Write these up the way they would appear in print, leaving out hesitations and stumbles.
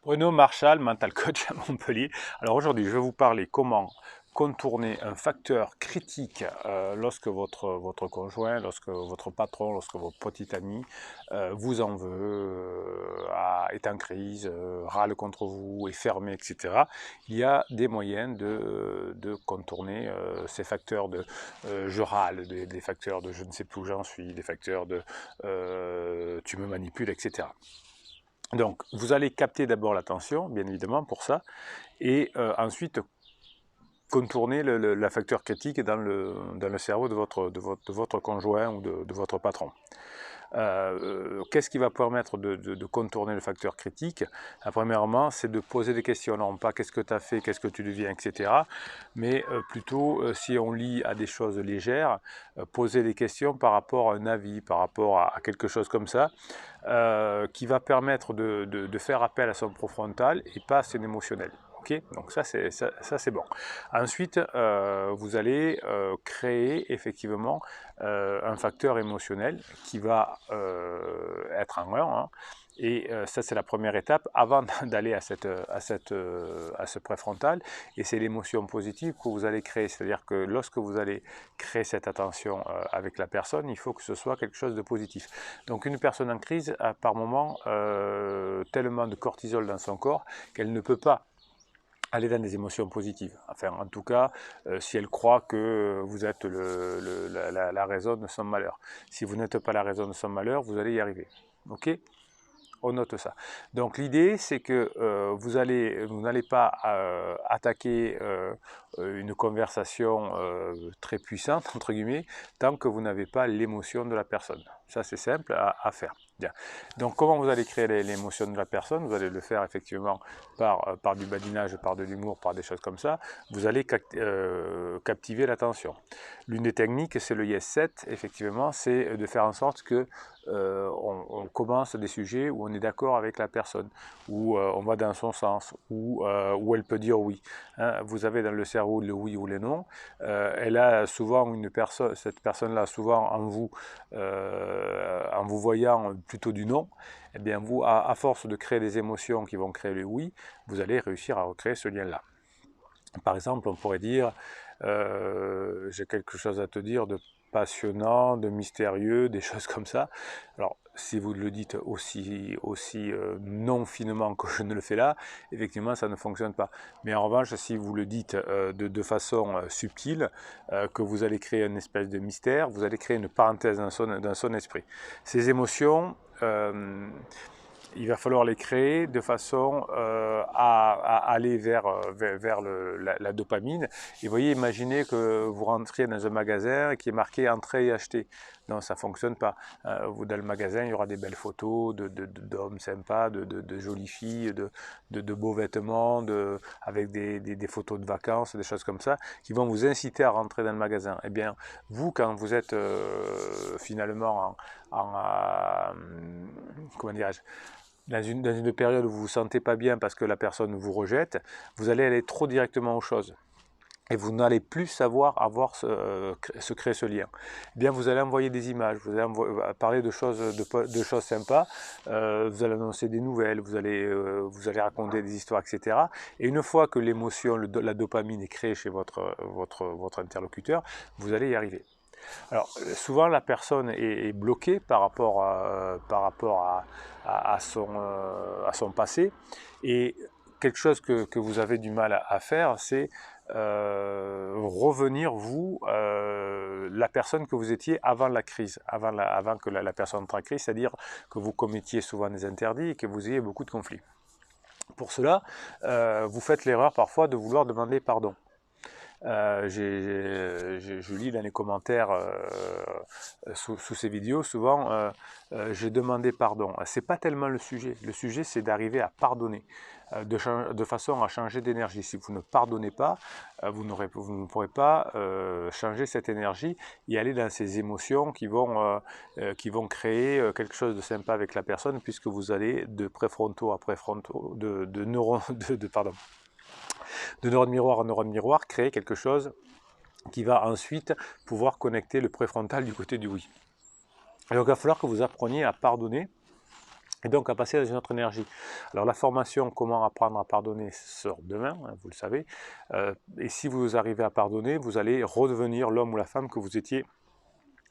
Bruno Marchal, mental coach à Montpellier. Alors aujourd'hui, je vais vous parler comment contourner un facteur critique lorsque votre conjoint, lorsque votre patron, lorsque votre petit ami vous en veut, est en crise, râle contre vous, est fermé, etc. Il y a des moyens de contourner ces facteurs de je râle, des facteurs de je ne sais plus où j'en suis, des facteurs de tu me manipules, etc. Donc, vous allez capter d'abord l'attention, bien évidemment, pour ça, et ensuite contourner la facteur critique dans le cerveau de votre conjoint ou de votre patron. Qu'est-ce qui va permettre de contourner le facteur critique? Premièrement, c'est de poser des questions, non pas qu'est-ce que tu as fait, qu'est-ce que tu deviens, etc. Mais plutôt, si on lit à des choses légères, poser des questions par rapport à un avis, par rapport à quelque chose comme ça, qui va permettre de faire appel à son profrontal et pas à son émotionnel. Okay, donc ça c'est bon. Ensuite, vous allez créer effectivement un facteur émotionnel qui va être en 1, hein, et ça c'est la première étape avant d'aller à ce préfrontal, et c'est l'émotion positive que vous allez créer. C'est-à-dire que lorsque vous allez créer cette attention avec la personne, il faut que ce soit quelque chose de positif. Donc une personne en crise a par moment tellement de cortisol dans son corps qu'elle ne peut pas aller dans des émotions positives. Enfin, en tout cas, si elle croit que vous êtes la raison de son malheur. Si vous n'êtes pas la raison de son malheur, vous allez y arriver. Ok? On note ça. Donc l'idée, c'est que vous n'allez pas attaquer une conversation très puissante, entre guillemets, tant que vous n'avez pas l'émotion de la personne. Ça, c'est simple à faire. Bien. Donc comment vous allez créer l'émotion de la personne? Vous allez le faire effectivement par du badinage, par de l'humour, par des choses comme ça. Vous allez captiver l'attention. L'une des techniques, c'est le Yes 7, effectivement, c'est de faire en sorte que on commence des sujets où on est d'accord avec la personne, où on va dans son sens, où elle peut dire oui. Hein, vous avez dans le cerveau le oui ou le non. Elle a souvent cette personne-là a souvent en vous voyant plutôt du non. Eh bien vous, à force de créer des émotions qui vont créer le oui, vous allez réussir à recréer ce lien-là. Par exemple, on pourrait dire j'ai quelque chose à te dire de passionnant, de mystérieux, des choses comme ça. Alors, si vous le dites aussi non finement que je ne le fais là, effectivement, ça ne fonctionne pas. Mais en revanche, si vous le dites de façon subtile, que vous allez créer une espèce de mystère, vous allez créer une parenthèse dans son esprit. Ces émotions, il va falloir les créer de façon à aller vers la dopamine. Et vous voyez, imaginez que vous rentriez dans un magasin qui est marqué entrée et acheter. Non, ça ne fonctionne pas. Dans le magasin, il y aura des belles photos d'hommes sympas, de jolies filles, de beaux vêtements, avec des photos de vacances, des choses comme ça, qui vont vous inciter à rentrer dans le magasin. Eh bien, vous, quand vous êtes finalement comment dirais-je, dans une période où vous ne vous sentez pas bien parce que la personne vous rejette, vous allez aller trop directement aux choses. Et vous n'allez plus savoir se créer ce lien. Eh bien, vous allez envoyer des images, vous allez parler de choses sympas, vous allez annoncer des nouvelles, vous allez raconter des histoires, etc. Et une fois que l'émotion, la dopamine est créée chez votre interlocuteur, vous allez y arriver. Alors, souvent, la personne est bloquée par rapport à son passé. Et quelque chose que vous avez du mal à faire, c'est revenir, vous, la personne que vous étiez avant la crise, avant que la personne entre en crise, c'est-à-dire que vous commettiez souvent des interdits et que vous ayez beaucoup de conflits. Pour cela, vous faites l'erreur parfois de vouloir demander pardon. Je lis dans les commentaires sous ces vidéos, souvent j'ai demandé pardon. C'est pas tellement le sujet. Le sujet, c'est d'arriver à pardonner, de façon à changer d'énergie. Si vous ne pardonnez pas, vous ne pourrez pas changer cette énergie et aller dans ces émotions qui vont créer quelque chose de sympa avec la personne, puisque vous allez de préfrontaux à préfrontaux, de neurones, pardon, de neurone miroir à neurone miroir, créer quelque chose qui va ensuite pouvoir connecter le préfrontal du côté du oui. Et donc il va falloir que vous appreniez à pardonner et donc à passer dans une autre énergie. Alors la formation comment apprendre à pardonner sort demain, hein, vous le savez, et si vous arrivez à pardonner, vous allez redevenir l'homme ou la femme que vous étiez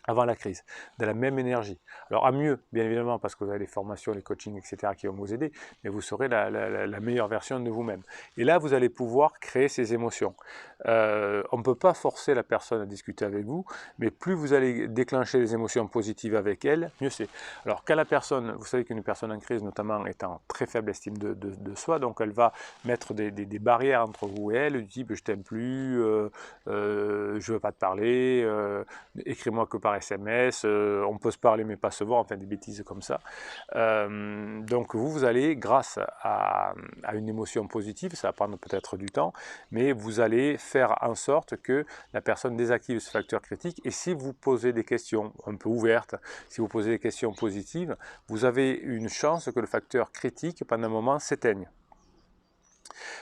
avant la crise, de la même énergie. Alors à mieux, bien évidemment, parce que vous avez les formations, les coachings, etc. qui vont vous aider, mais vous serez la meilleure version de vous-même. Et là, vous allez pouvoir créer ces émotions. On ne peut pas forcer la personne à discuter avec vous, mais plus vous allez déclencher les émotions positives avec elle, mieux c'est. Alors quand la personne, vous savez qu'une personne en crise, notamment, est en très faible estime de soi, donc elle va mettre des barrières entre vous et elle, du type « je t'aime plus »,« je ne veux pas te parler »,« écris-moi que par SMS, on peut se parler mais pas se voir », enfin des bêtises comme ça. Donc vous allez, grâce à une émotion positive, ça va prendre peut-être du temps, mais vous allez faire en sorte que la personne désactive ce facteur critique. Et si vous posez des questions un peu ouvertes, si vous posez des questions positives, vous avez une chance que le facteur critique, pendant un moment, s'éteigne.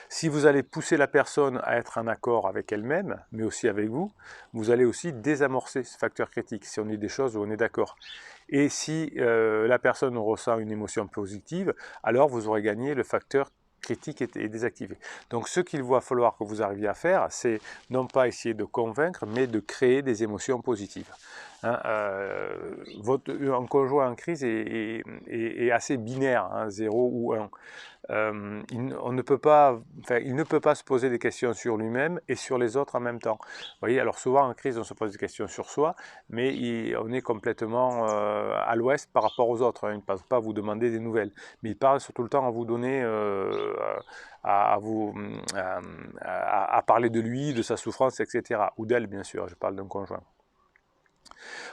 Si vous allez pousser la personne à être en accord avec elle-même, mais aussi avec vous, vous allez aussi désamorcer ce facteur critique, si on dit des choses où on est d'accord. Et si la personne ressent une émotion positive, alors vous aurez gagné le facteur critique est désactivé. Donc ce qu'il va falloir que vous arriviez à faire, c'est non pas essayer de convaincre, mais de créer des émotions positives. Hein, un conjoint en crise est assez binaire, hein, 0 ou 1. Il ne peut pas se poser des questions sur lui-même et sur les autres en même temps. Vous voyez, alors souvent en crise, on se pose des questions sur soi, mais on est complètement à l'ouest par rapport aux autres. Hein. Il ne pense pas à vous demander des nouvelles, mais il parle tout le temps à vous donner, à parler de lui, de sa souffrance, etc. Ou d'elle, bien sûr, je parle d'un conjoint.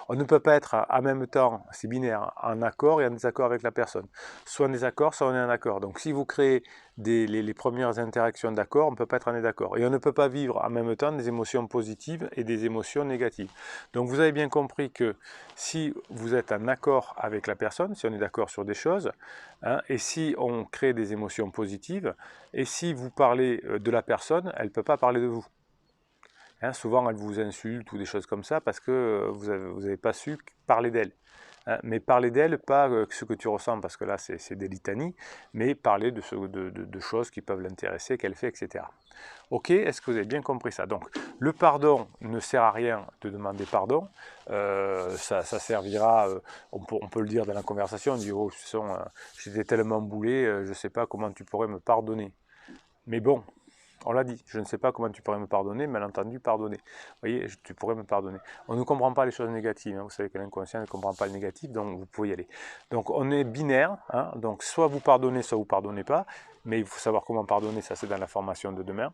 On ne peut pas être en même temps, c'est binaire, en accord et en désaccord avec la personne. Soit en désaccord, soit on est en accord. Donc si vous créez les premières interactions d'accord, on ne peut pas être en désaccord. Et on ne peut pas vivre en même temps des émotions positives et des émotions négatives. Donc vous avez bien compris que si vous êtes en accord avec la personne, si on est d'accord sur des choses, hein, et si on crée des émotions positives, et si vous parlez de la personne, elle ne peut pas parler de vous. Hein, souvent, elle vous insulte ou des choses comme ça parce que vous n'avez pas su parler d'elle. Hein, mais parler d'elle, pas ce que tu ressens, parce que là, c'est des litanies, mais parler de choses qui peuvent l'intéresser, qu'elle fait, etc. Ok, est-ce que vous avez bien compris ça? Donc, le pardon ne sert à rien de demander pardon. Ça servira, on peut le dire dans la conversation, on dit « Oh, j'étais tellement boulé, je ne sais pas comment tu pourrais me pardonner. » Mais bon, on l'a dit, je ne sais pas comment tu pourrais me pardonner, mal entendu, pardonner. Vous voyez, tu pourrais me pardonner. On ne comprend pas les choses négatives, hein. Vous savez que l'inconscient ne comprend pas le négatif, donc vous pouvez y aller. Donc on est binaire, hein. Donc soit vous pardonnez, soit vous ne pardonnez pas, mais il faut savoir comment pardonner, ça c'est dans la formation de demain.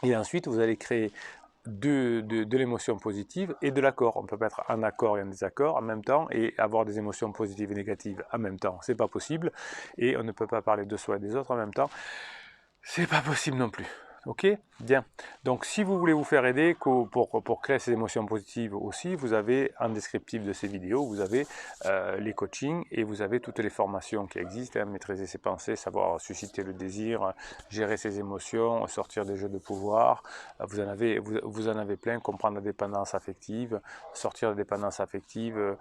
Et ensuite, vous allez créer de l'émotion positive et de l'accord. On ne peut pas être en accord et en désaccord en même temps et avoir des émotions positives et négatives en même temps. C'est pas possible. Et on ne peut pas parler de soi et des autres en même temps. C'est pas possible non plus. Ok, bien. Donc si vous voulez vous faire aider pour créer ces émotions positives aussi, vous avez en descriptif de ces vidéos, vous avez les coachings et vous avez toutes les formations qui existent, hein, maîtriser ses pensées, savoir susciter le désir, gérer ses émotions, sortir des jeux de pouvoir, vous en avez plein, comprendre la dépendance affective, sortir de la dépendance affective,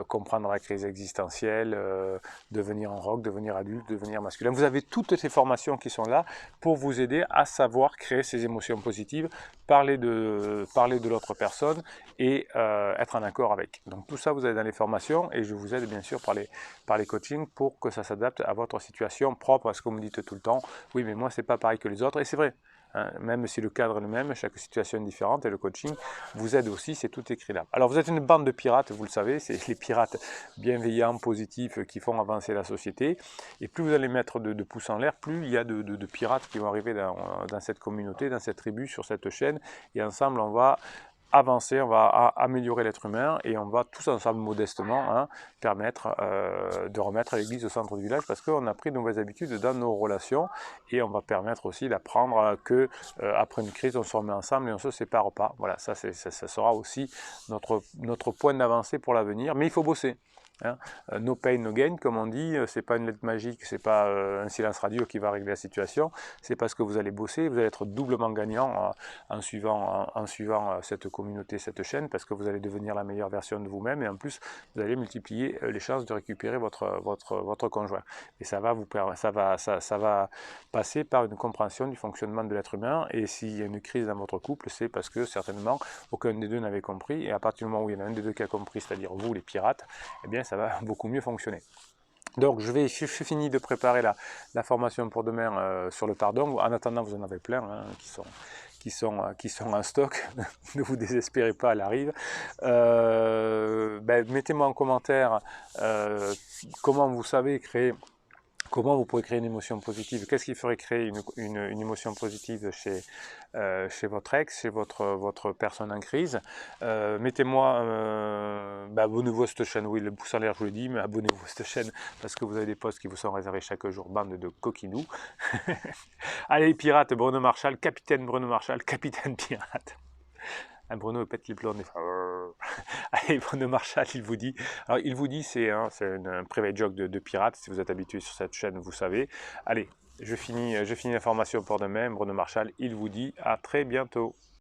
comprendre la crise existentielle, devenir un rock, devenir adulte, devenir masculin. Vous avez toutes ces formations qui sont là pour vous aider à savoir créer ces émotions positives, parler de l'autre personne et être en accord avec. Donc tout ça, vous avez dans les formations et je vous aide bien sûr par les coachings pour que ça s'adapte à votre situation propre, à ce que vous me dites tout le temps. Oui, mais moi, c'est pas pareil que les autres et c'est vrai. Hein, même si le cadre est le même, chaque situation est différente et le coaching vous aide aussi, c'est tout écrit là. Alors vous êtes une bande de pirates, vous le savez, c'est les pirates bienveillants, positifs qui font avancer la société et plus vous allez mettre de pouces en l'air, plus il y a de pirates qui vont arriver dans cette communauté, dans cette tribu, sur cette chaîne et ensemble on va avancer, on va améliorer l'être humain et on va tous ensemble modestement permettre de remettre l'église au centre du village parce qu'on a pris de mauvaises habitudes dans nos relations et on va permettre aussi d'apprendre que après une crise on se remet ensemble et on ne se sépare pas. Voilà, ça sera aussi notre point d'avancée pour l'avenir, mais il faut bosser. Hein. No pain, no gain, comme on dit, c'est pas une lettre magique, c'est pas un silence radio qui va régler la situation, c'est parce que vous allez bosser, vous allez être doublement gagnant en suivant cette communauté, cette chaîne, parce que vous allez devenir la meilleure version de vous-même, et en plus, vous allez multiplier les chances de récupérer votre conjoint. Et ça va passer par une compréhension du fonctionnement de l'être humain, et s'il y a une crise dans votre couple, c'est parce que certainement, aucun des deux n'avait compris, et à partir du moment où il y en a un des deux qui a compris, c'est-à-dire vous, les pirates, eh bien, ça va beaucoup mieux fonctionner. Donc, je finis de préparer la formation pour demain sur le pardon. En attendant, vous en avez plein hein, qui sont en stock. Ne vous désespérez pas, elle arrive. Mettez-moi en commentaire comment vous savez créer. Comment vous pouvez créer une émotion positive? Qu'est-ce qui ferait créer une émotion positive chez votre ex, chez votre personne en crise? Mettez-moi, abonnez-vous à cette chaîne, oui, le pouce en l'air, je vous l'ai dit, mais abonnez-vous à cette chaîne parce que vous avez des posts qui vous sont réservés chaque jour, bande de coquinous. Allez, pirates, Bruno Marshall, capitaine Bruno Marshall, capitaine pirate. Bruno il pète les plombs. Allez, Bruno Marshall, il vous dit. Alors, il vous dit, c'est un private joke de pirate. Si vous êtes habitué sur cette chaîne, vous savez. Allez, je finis la formation pour demain. Bruno Marshall, il vous dit à très bientôt.